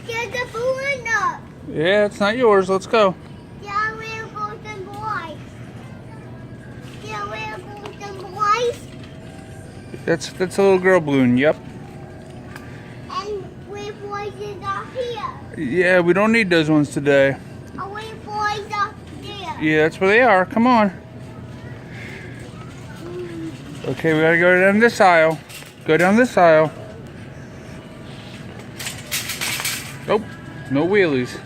There's a balloon up. Yeah, it's not yours. Let's go. Yeah, we're golden boys. Yeah, we're golden boys. That's a little girl balloon. Yep. And we boys are here. Yeah, we don't need those ones today. And we boys are there. Yeah, that's where they are. Come on. Okay, we gotta go down this aisle. Go down this aisle. Nope, no wheelies.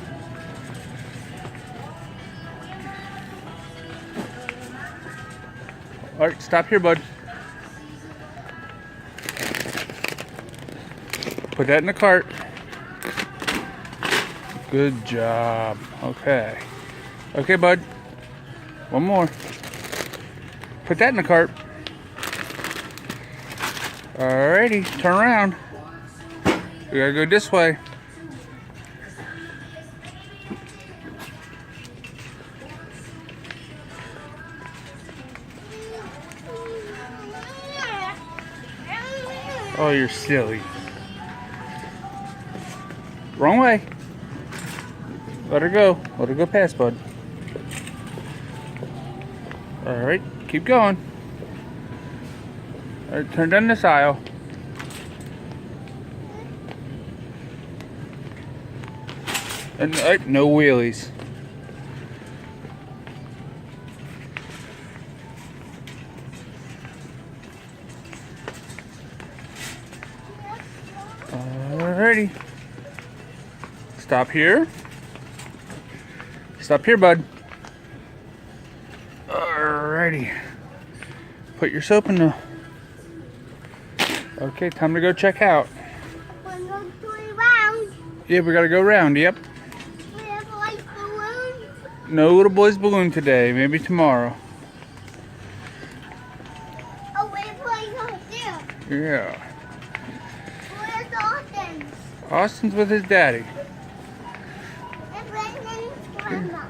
Alright, stop here, bud. Put that in the cart. Good job. Okay. Okay, bud. One more. Put that in the cart. Alrighty, turn around. We gotta go this way. Oh, you're silly. Wrong way. Let her go. Let her go past, bud. Alright, keep going. Alright, turn down this aisle. And no wheelies. Alrighty. Stop here. Stop here, bud. Alrighty. Put your soap in the... Okay, time to go check out. We're going to go around. Yeah, we gotta go around, yep. We have like balloons. No little boy's balloon today, maybe tomorrow. Oh, we're playing out there. Yeah. Where's Austin? Austin's with his daddy. And Brandon's grandma.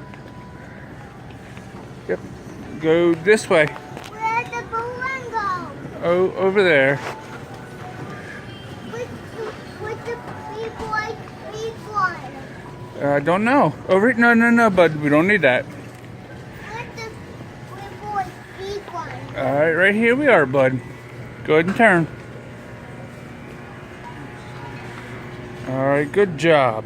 Yep. Go this way. Where's the balloon go? Oh, over there. With the big one. I don't know. Over here? No, bud. We don't need that. With the big one. Alright, right here we are, bud. Go ahead and turn. Alright, good job.